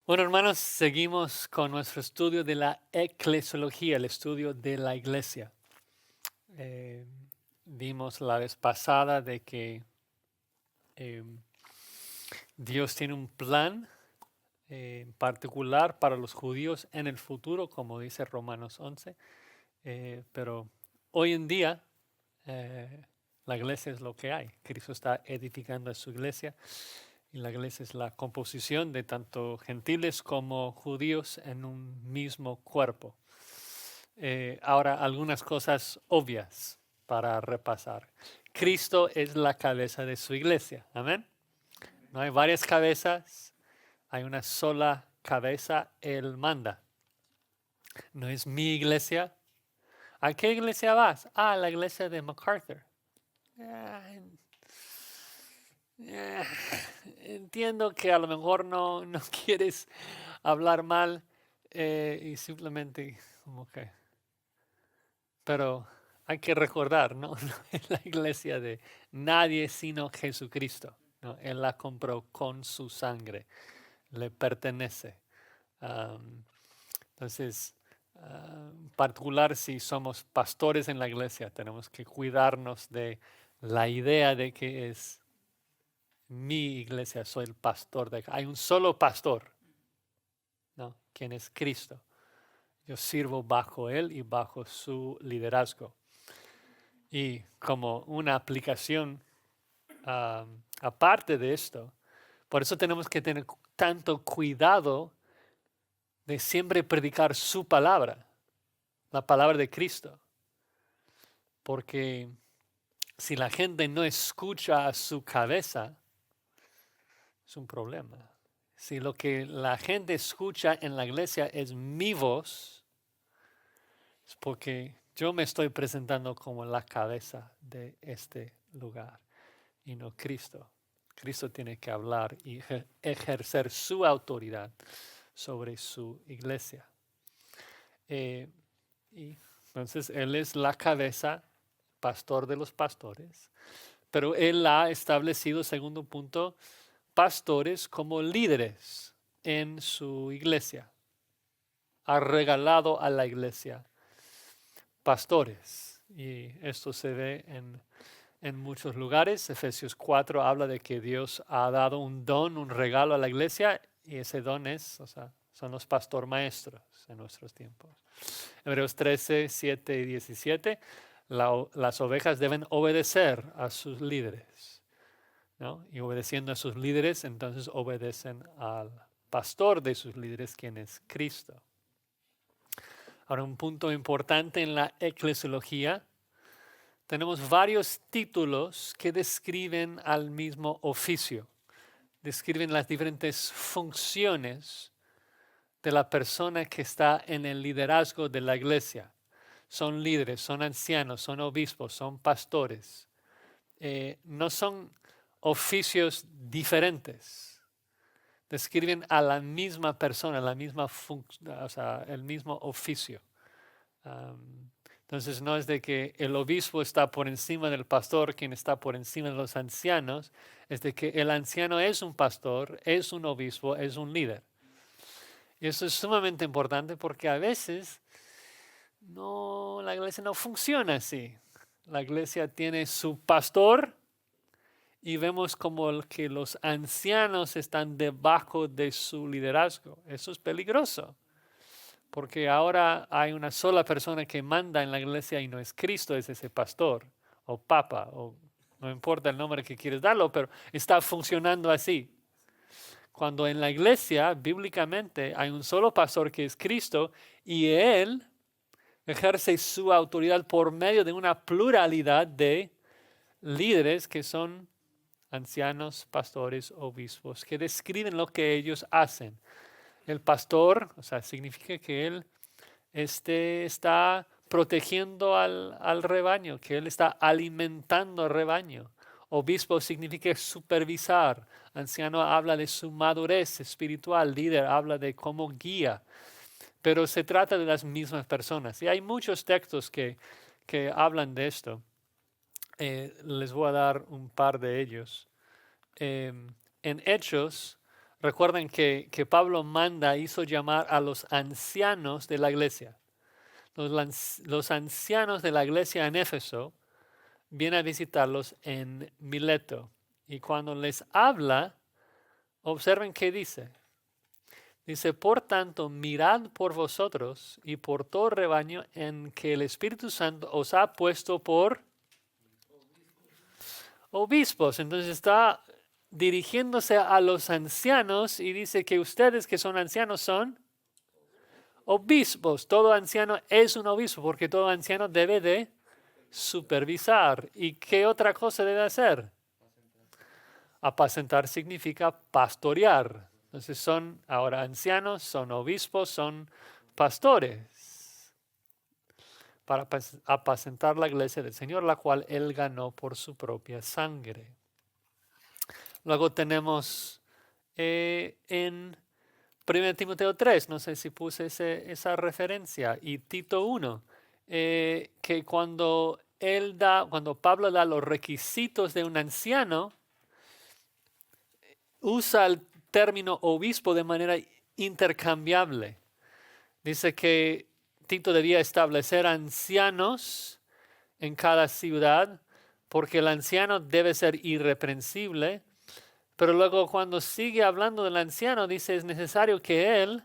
Bueno, hermanos, seguimos con nuestro estudio de la eclesiología, el estudio de la iglesia. Eh, Vimos la vez pasada de que eh, Dios tiene un plan en particular para los judíos en el futuro, como dice Romanos 11, pero hoy en día la iglesia es lo que hay. Cristo está edificando a su iglesia y la iglesia es la composición de tanto gentiles como judíos en un mismo cuerpo. Ahora, algunas cosas obvias para repasar. Cristo es la cabeza de su iglesia. Amén. No hay varias cabezas, hay una sola cabeza. Él manda. No es mi iglesia. ¿A qué iglesia vas? Ah, la iglesia de MacArthur. Eh, Entiendo que a lo mejor no quieres hablar mal y simplemente como que, pero hay que recordar, ¿no? No es la iglesia de nadie sino Jesucristo, ¿no? Él la compró con su sangre, le pertenece. Um, entonces, en particular si somos pastores en la iglesia, tenemos que cuidarnos de la idea de que es mi iglesia, soy el pastor de acá. Hay un solo pastor, ¿no? Quien es Cristo. Yo sirvo bajo él y bajo su liderazgo. Y como una aplicación aparte de esto, por eso tenemos que tener tanto cuidado de siempre predicar su palabra, la palabra de Cristo. Porque si la gente no escucha a su cabeza, es un problema. Si lo que la gente escucha en la iglesia es mi voz, es porque yo me estoy presentando como la cabeza de este lugar y no Cristo. Cristo tiene que hablar y ejercer su autoridad sobre su iglesia. Y entonces Él es la cabeza, pastor de los pastores, pero Él ha establecido, segundo punto, pastores como líderes en su iglesia. Ha regalado a la iglesia pastores. Y esto se ve en muchos lugares. Efesios 4 habla de que Dios ha dado un don, un regalo a la iglesia, y ese don es, o sea, son los pastor maestros en nuestros tiempos. Hebreos 13, 7 y 17, las ovejas deben obedecer a sus líderes, ¿no? Y obedeciendo a sus líderes, entonces obedecen al pastor de sus líderes, quien es Cristo. Ahora, un punto importante en la eclesiología, tenemos varios títulos que describen al mismo oficio, describen las diferentes funciones de la persona que está en el liderazgo de la iglesia. Son líderes, son ancianos, son obispos, son pastores. No son oficios diferentes. Describen a la misma persona, la misma o sea, el mismo oficio. Entonces no es de que el obispo está por encima del pastor, quien está por encima de los ancianos, es de que el anciano es un pastor, es un obispo, es un líder. Y eso es sumamente importante porque a veces la iglesia no funciona así. La iglesia tiene su pastor y vemos como que los ancianos están debajo de su liderazgo. Eso es peligroso. Porque ahora hay una sola persona que manda en la iglesia y no es Cristo, es ese pastor o papa o no importa el nombre que quieres darlo, pero está funcionando así. Cuando en la iglesia, bíblicamente, hay un solo pastor que es Cristo y él ejerce su autoridad por medio de una pluralidad de líderes que son ancianos, pastores, obispos, que describen lo que ellos hacen. El pastor, o sea, significa que él está protegiendo al rebaño, que él está alimentando al rebaño. Obispo significa supervisar. Anciano habla de su madurez espiritual. Líder habla de cómo guía. Pero se trata de las mismas personas. Y hay muchos textos que hablan de esto. Les voy a dar un par de ellos. En Hechos Recuerden que Pablo hizo llamar a los ancianos de la iglesia. Los ancianos de la iglesia en Éfeso vienen a visitarlos en Mileto. Y cuando les habla, observen qué dice. Dice, por tanto, mirad por vosotros y por todo el rebaño en que el Espíritu Santo os ha puesto por obispos. Entonces está dirigiéndose a los ancianos y dice que ustedes que son ancianos son obispos. Todo anciano es un obispo porque todo anciano debe de supervisar. ¿Y qué otra cosa debe hacer? Apacentar significa pastorear. Entonces son ahora ancianos, son obispos, son pastores para apacentar la iglesia del Señor, la cual Él ganó por su propia sangre. Luego tenemos en 1 Timoteo 3, no sé si puse esa referencia, y Tito 1, que cuando Pablo da los requisitos de un anciano, usa el término obispo de manera intercambiable. Dice que Tito debía establecer ancianos en cada ciudad, porque el anciano debe ser irreprensible. Pero luego cuando sigue hablando del anciano, dice es necesario que él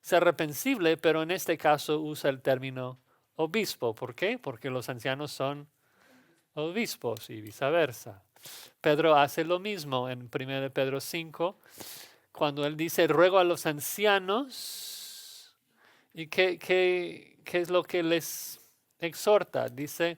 sea reprensible, pero en este caso usa el término obispo. ¿Por qué? Porque los ancianos son obispos y viceversa. Pedro hace lo mismo en 1 Pedro 5, cuando él dice, ruego a los ancianos, ¿y qué es lo que les exhorta? Dice,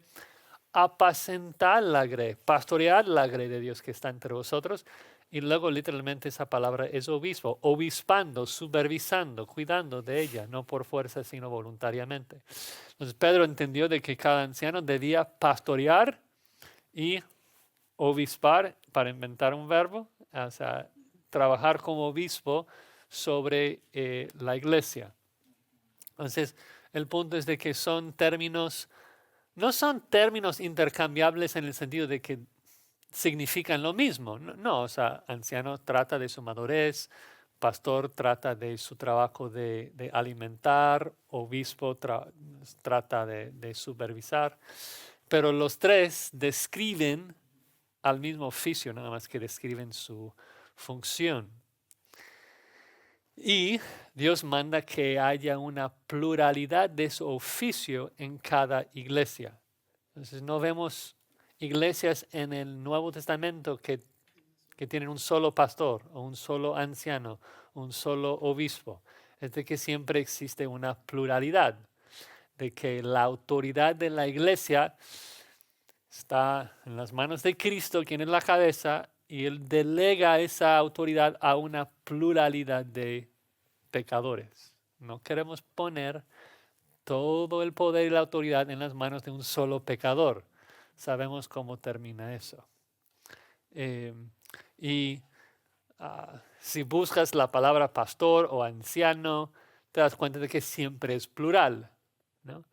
apacentar la grey, pastorear la grey de Dios que está entre vosotros. Y luego literalmente esa palabra es obispo, obispando, supervisando, cuidando de ella, no por fuerza, sino voluntariamente. Entonces Pedro entendió de que cada anciano debía pastorear y obispar, para inventar un verbo, o sea, trabajar como obispo sobre la iglesia. Entonces, el punto es de que no son términos intercambiables en el sentido de que significan lo mismo. No, o sea, anciano trata de su madurez, pastor trata de su trabajo de alimentar, obispo trata de supervisar, pero los tres describen al mismo oficio, nada más que describen su función. Y Dios manda que haya una pluralidad de su oficio en cada iglesia. Entonces no vemos iglesias en el Nuevo Testamento que tienen un solo pastor o un solo anciano, un solo obispo. Es de que siempre existe una pluralidad, de que la autoridad de la iglesia está en las manos de Cristo, quien es la cabeza, y Él delega esa autoridad a una pluralidad de pecadores. No queremos poner todo el poder y la autoridad en las manos de un solo pecador. Sabemos cómo termina eso. Si buscas la palabra pastor o anciano, te das cuenta de que siempre es plural, ¿no?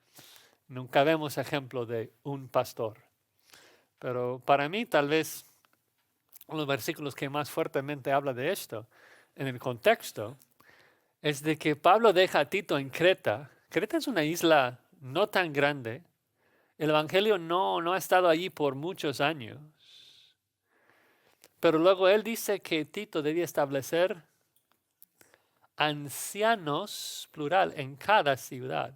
Nunca vemos ejemplo de un pastor. Pero para mí, tal vez, uno de los versículos que más fuertemente habla de esto, en el contexto, es de que Pablo deja a Tito en Creta. Creta es una isla no tan grande. El evangelio no ha estado allí por muchos años. Pero luego él dice que Tito debía establecer ancianos, plural, en cada ciudad.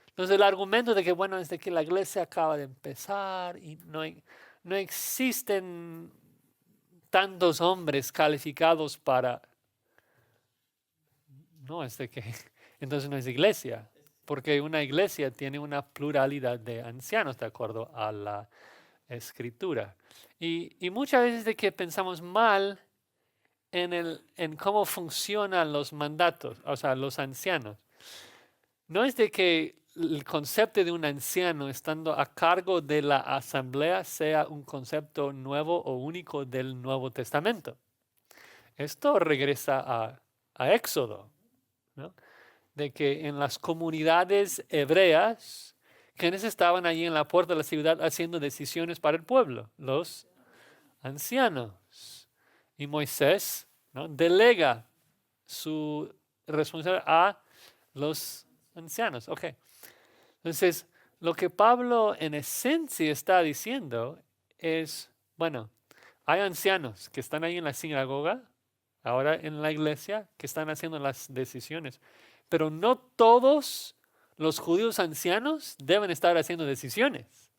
Entonces el argumento de que, bueno, es de que la iglesia acaba de empezar y no existen tantos hombres calificados para... No, es de que entonces no es iglesia, porque una iglesia tiene una pluralidad de ancianos de acuerdo a la escritura. Y muchas veces de que pensamos mal en cómo funcionan los mandatos, o sea, los ancianos. No es de que el concepto de un anciano estando a cargo de la asamblea sea un concepto nuevo o único del Nuevo Testamento. Esto regresa a Éxodo, ¿no? De que en las comunidades hebreas, quienes estaban allí en la puerta de la ciudad haciendo decisiones para el pueblo, los ancianos. Y Moisés ¿no? Delega su responsabilidad a los ancianos. Ok. Entonces, lo que Pablo en esencia está diciendo es, bueno, hay ancianos que están ahí en la sinagoga, ahora en la iglesia, que están haciendo las decisiones, pero no todos los judíos ancianos deben estar haciendo decisiones,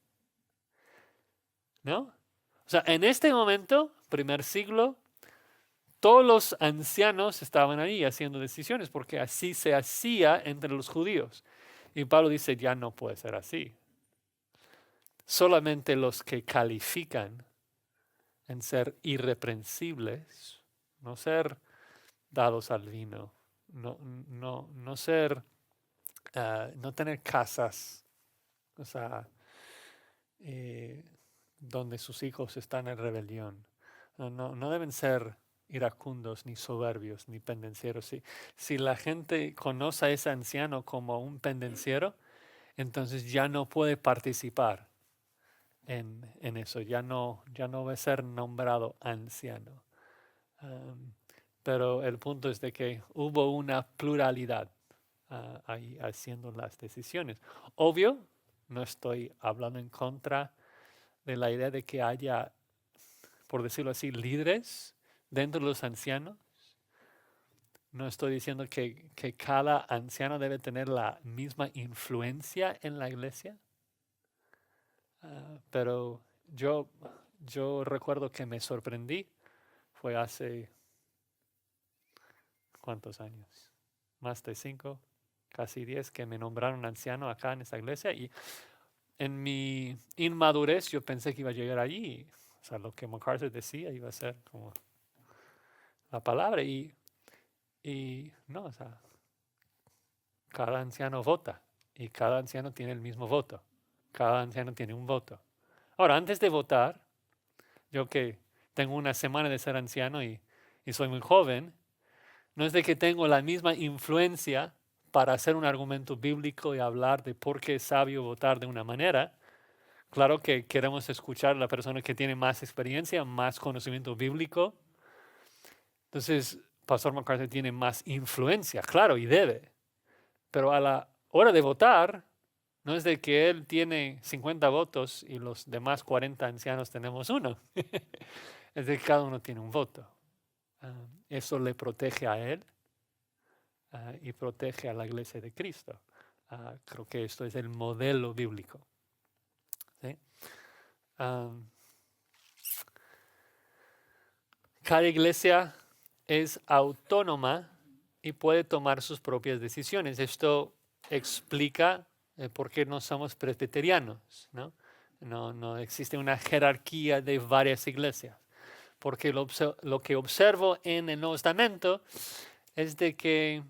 ¿no? O sea, en este momento, primer siglo, todos los ancianos estaban ahí haciendo decisiones porque así se hacía entre los judíos. Y Pablo dice, ya no puede ser así. Solamente los que califican en ser irreprensibles, no ser dados al vino, no ser, no tener casas, o sea, eh, donde sus hijos están en rebelión. No deben ser iracundos, ni soberbios, ni pendencieros. Si la gente conoce a ese anciano como un pendenciero, entonces ya no puede participar en eso, ya no va a ser nombrado anciano. Pero el punto es de que hubo una pluralidad ahí haciendo las decisiones. Obvio, no estoy hablando en contra de la idea de que haya, por decirlo así, líderes dentro de los ancianos. No estoy diciendo que cada anciano debe tener la misma influencia en la iglesia, pero yo recuerdo que me sorprendí, fue hace, ¿cuántos años? Más de 5, casi 10, que me nombraron anciano acá en esta iglesia y en mi inmadurez yo pensé que iba a llegar allí. O sea, lo que MacArthur decía iba a ser como la palabra y no, o sea, cada anciano vota y cada anciano tiene el mismo voto. Cada anciano tiene un voto. Ahora, antes de votar, yo que tengo una semana de ser anciano y soy muy joven, no es de que tengo la misma influencia para hacer un argumento bíblico y hablar de por qué es sabio votar de una manera. Claro que queremos escuchar a la persona que tiene más experiencia, más conocimiento bíblico. Entonces, Pastor MacArthur tiene más influencia, claro, y debe. Pero a la hora de votar, no es de que él tiene 50 votos y los demás 40 ancianos tenemos uno. Es de que cada uno tiene un voto. Eso le protege a él y protege a la iglesia de Cristo. Creo que esto es el modelo bíblico. ¿Sí? Cada iglesia es autónoma y puede tomar sus propias decisiones. Esto explica por qué no somos presbiterianos, ¿no? No existe una jerarquía de varias iglesias. Porque lo que observo en el Nuevo Testamento es de que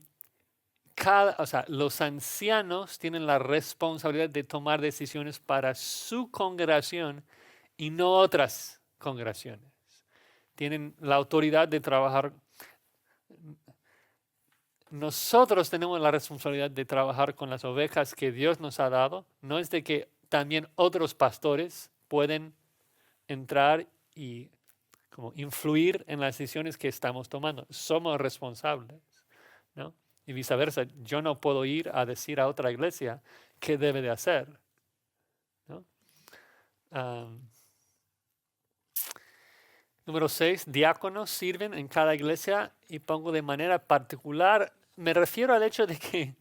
o sea, los ancianos tienen la responsabilidad de tomar decisiones para su congregación y no otras congregaciones. Tienen la autoridad de trabajar. Nosotros tenemos la responsabilidad de trabajar con las ovejas que Dios nos ha dado. No es de que también otros pastores pueden entrar y como influir en las decisiones que estamos tomando. Somos responsables, ¿no? Y viceversa, yo no puedo ir a decir a otra iglesia qué debe de hacer, ¿no? Número 6, diáconos sirven en cada iglesia y pongo de manera particular, me refiero al hecho de que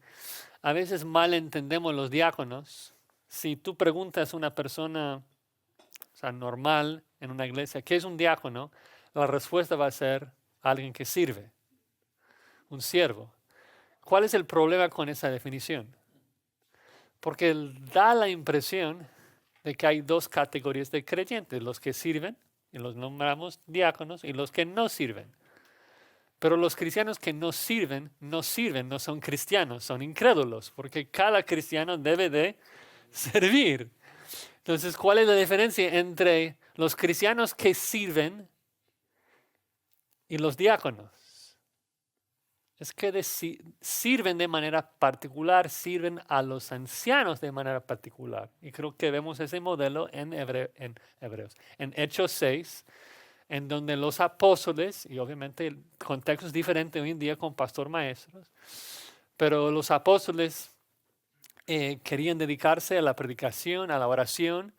a veces mal entendemos los diáconos. Si tú preguntas a una persona, o sea, normal en una iglesia, ¿qué es un diácono? La respuesta va a ser alguien que sirve, un siervo. ¿Cuál es el problema con esa definición? Porque da la impresión de que hay dos categorías de creyentes, los que sirven, y los nombramos diáconos, y los que no sirven. Pero los cristianos que no sirven, no son cristianos, son incrédulos, porque cada cristiano debe de servir. Entonces, ¿cuál es la diferencia entre los cristianos que sirven y los diáconos? Es que sirven de manera particular, sirven a los ancianos de manera particular. Y creo que vemos ese modelo en Hebreos. En Hechos 6, en donde los apóstoles, y obviamente el contexto es diferente hoy en día con pastor maestros, pero los apóstoles querían dedicarse a la predicación, a la oración,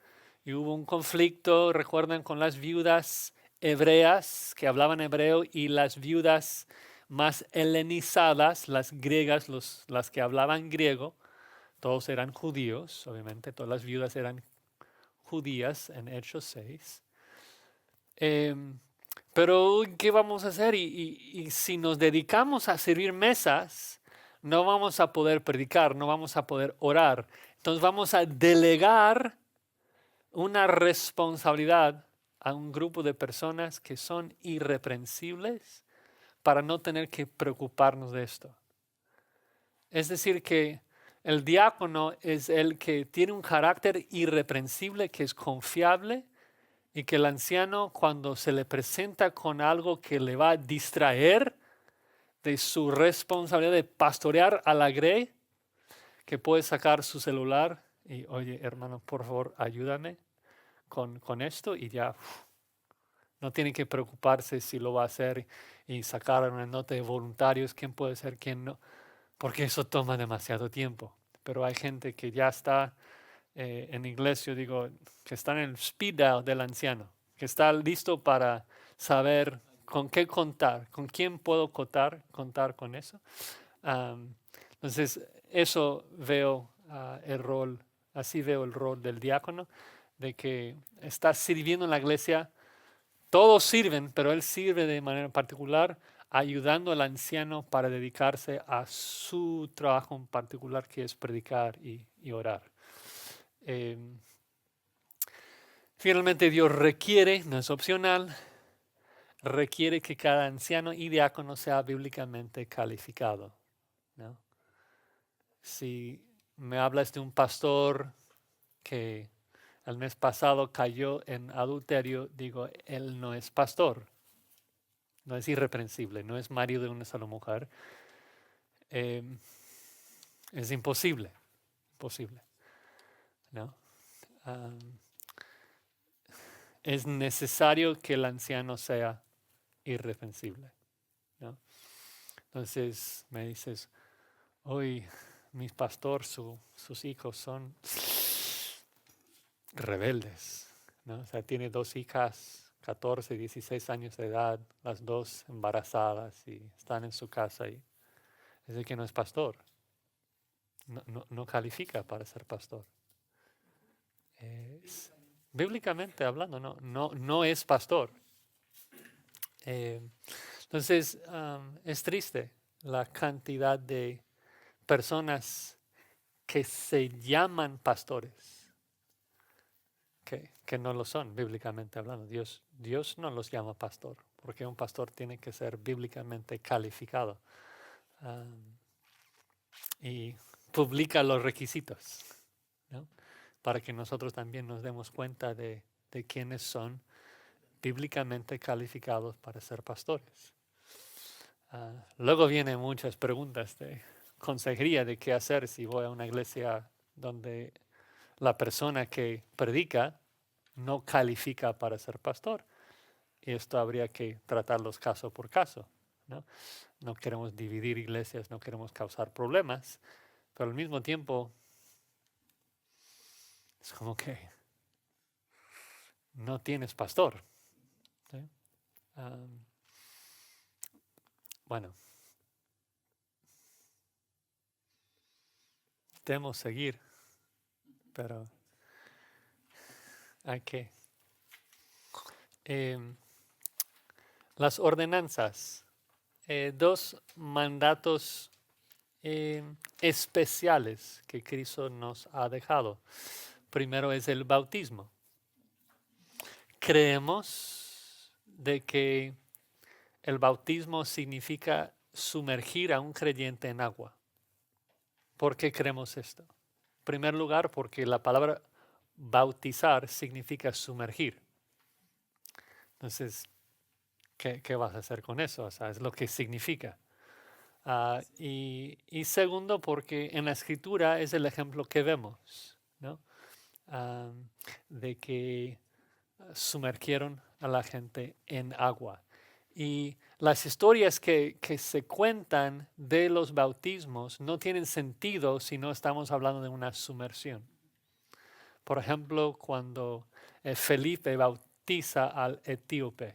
y hubo un conflicto, recuerdan, con las viudas hebreas que hablaban hebreo y las viudas más helenizadas, las griegas, las que hablaban griego, todos eran judíos, obviamente, todas las viudas eran judías en Hechos 6. Pero, ¿qué vamos a hacer? Y si nos dedicamos a servir mesas, no vamos a poder predicar, no vamos a poder orar. Entonces vamos a delegar una responsabilidad a un grupo de personas que son irreprensibles para no tener que preocuparnos de esto. Es decir, que el diácono es el que tiene un carácter irreprensible, que es confiable, y que el anciano, cuando se le presenta con algo que le va a distraer de su responsabilidad de pastorear a la grey, que puede sacar su celular y, oye, hermano, por favor, ayúdame con esto, y ya no tiene que preocuparse si lo va a hacer y sacar una nota de voluntarios, quién puede ser, quién no, porque eso toma demasiado tiempo. Pero hay gente que ya está en inglés, yo digo, que está en el speed dial del anciano, que está listo para saber con qué contar, con quién puedo contar con eso. Entonces, eso veo el rol, así veo el rol del diácono, de que está sirviendo en la iglesia. Todos sirven, pero él sirve de manera particular ayudando al anciano para dedicarse a su trabajo en particular, que es predicar y orar. Finalmente, Dios requiere, no es opcional, requiere que cada anciano y diácono sea bíblicamente calificado, ¿no? Si me hablas de un pastor que el mes pasado cayó en adulterio, digo, él no es pastor, no es irreprensible, no es marido de una sola mujer. Es imposible, ¿no? Es necesario que el anciano sea irreprensible, ¿no? Entonces me dices, hoy mi pastor, sus hijos son rebeldes, ¿no? O sea, tiene 2 hijas, 14, 16 años de edad, las 2 embarazadas y están en su casa, y es decir que no es pastor, no califica para ser pastor. Bíblicamente hablando, no es pastor. Entonces, es triste la cantidad de personas que se llaman pastores, que no lo son bíblicamente hablando. Dios no los llama pastor, porque un pastor tiene que ser bíblicamente calificado y publica los requisitos, ¿no? Para que nosotros también nos demos cuenta de quiénes son bíblicamente calificados para ser pastores. Luego vienen muchas preguntas de consejería de qué hacer si voy a una iglesia donde la persona que predica no califica para ser pastor. Y esto habría que tratarlos caso por caso, ¿no? No queremos dividir iglesias, no queremos causar problemas, pero al mismo tiempo es como que no tienes pastor, ¿sí? Bueno, debemos seguir, pero hay que. Las ordenanzas, 2 mandatos especiales que Cristo nos ha dejado. Primero es el bautismo. Creemos de que el bautismo significa sumergir a un creyente en agua. ¿Por qué creemos esto? En primer lugar, porque la palabra bautizar significa sumergir. Entonces, ¿qué vas a hacer con eso? O sea, es lo que significa. Y segundo, porque en la escritura es el ejemplo que vemos, ¿no? De que sumergieron a la gente en agua. Y las historias que se cuentan de los bautismos no tienen sentido si no estamos hablando de una sumersión. Por ejemplo, cuando Felipe bautiza al etíope.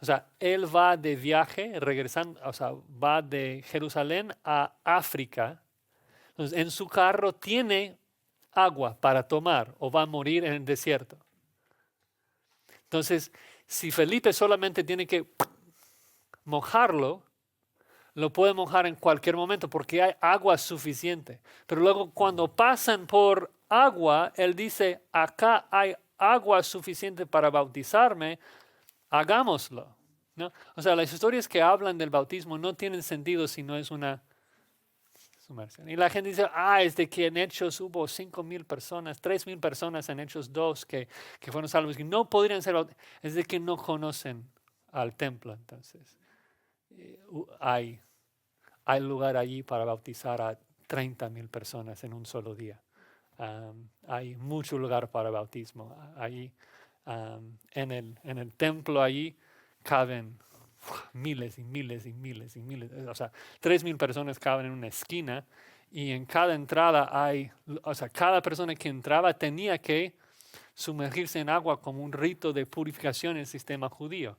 O sea, él va de viaje, regresando, o sea, va de Jerusalén a África. Entonces, en su carro tiene agua para tomar o va a morir en el desierto. Entonces, si Felipe solamente tiene que mojarlo, lo puede mojar en cualquier momento porque hay agua suficiente. Pero luego cuando pasan por agua, él dice, acá hay agua suficiente para bautizarme, hagámoslo, ¿no? O sea, las historias que hablan del bautismo no tienen sentido si no es una sumersión. Y la gente dice, es de que en Hechos hubo 5,000 personas, 3,000 personas en Hechos 2 que fueron salvos, que no podrían ser bautizados. Es de que no conocen al templo, entonces. Hay lugar allí para bautizar a 30,000 personas en un solo día. Hay mucho lugar para bautismo. Allí, en el templo allí caben miles y miles y miles y miles. O sea, 3,000 personas caben en una esquina y en cada entrada cada persona que entraba tenía que sumergirse en agua como un rito de purificación en el sistema judío.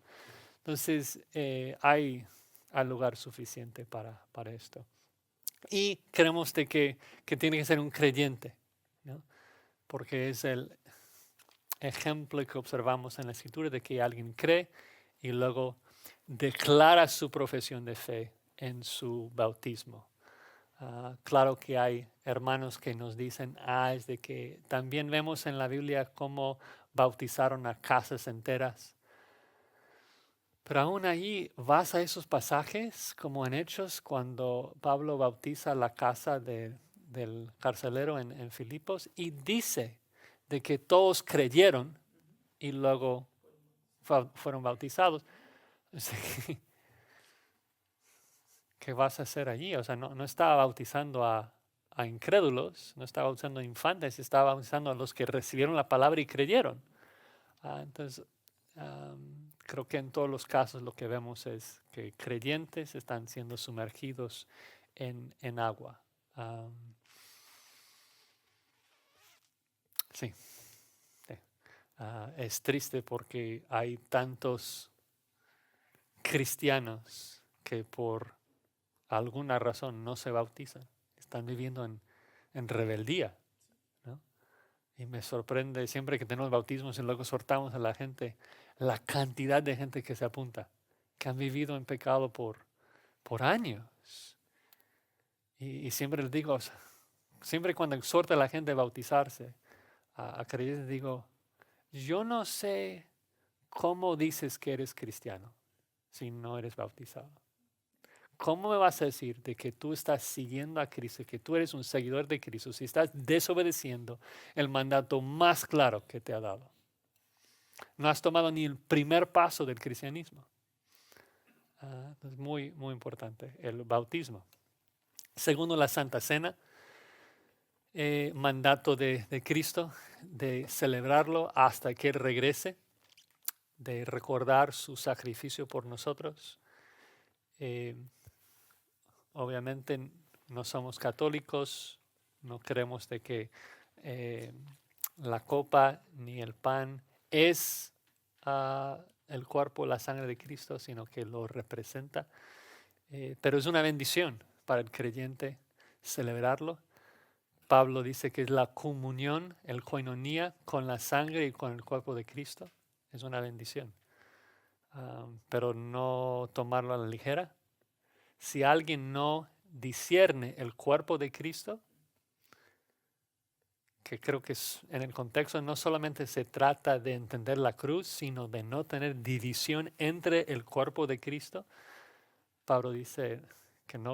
Entonces, hay lugar suficiente para esto. Y creemos de que tiene que ser un creyente, ¿no? Porque es el ejemplo que observamos en la Escritura de que alguien cree y luego declara su profesión de fe en su bautismo. Claro que hay hermanos que nos dicen, es de que también vemos en la Biblia cómo bautizaron a casas enteras. Pero aún allí vas a esos pasajes, como en Hechos, cuando Pablo bautiza la casa del carcelero en Filipos y dice de que todos creyeron y luego fueron bautizados. ¿Qué vas a hacer allí? O sea, no estaba bautizando a incrédulos, no estaba bautizando a infantes, estaba bautizando a los que recibieron la palabra y creyeron. Entonces, creo que en todos los casos lo que vemos es que creyentes están siendo sumergidos en agua. Sí. Es triste porque hay tantos cristianos que por alguna razón no se bautizan. Están viviendo en rebeldía, ¿no? Y me sorprende siempre que tenemos bautismos y luego soltamos a la gente, la cantidad de gente que se apunta, que han vivido en pecado por años. Y siempre les digo, siempre cuando exhorto a la gente a bautizarse, a creyentes, digo, yo no sé cómo dices que eres cristiano si no eres bautizado. ¿Cómo me vas a decir de que tú estás siguiendo a Cristo, que tú eres un seguidor de Cristo, si estás desobedeciendo el mandato más claro que te ha dado? No has tomado ni el primer paso del cristianismo. Es muy, muy importante el bautismo. Segundo, la Santa Cena, mandato de Cristo de celebrarlo hasta que Él regrese, de recordar su sacrificio por nosotros. Obviamente no somos católicos, no creemos de que la copa ni el pan es el cuerpo, la sangre de Cristo, sino que lo representa. Pero es una bendición para el creyente celebrarlo. Pablo dice que es la comunión, el koinonía, con la sangre y con el cuerpo de Cristo. Es una bendición. Pero no tomarlo a la ligera. Si alguien no discierne el cuerpo de Cristo, que creo que en el contexto no solamente se trata de entender la cruz, sino de no tener división entre el cuerpo de Cristo, Pablo dice,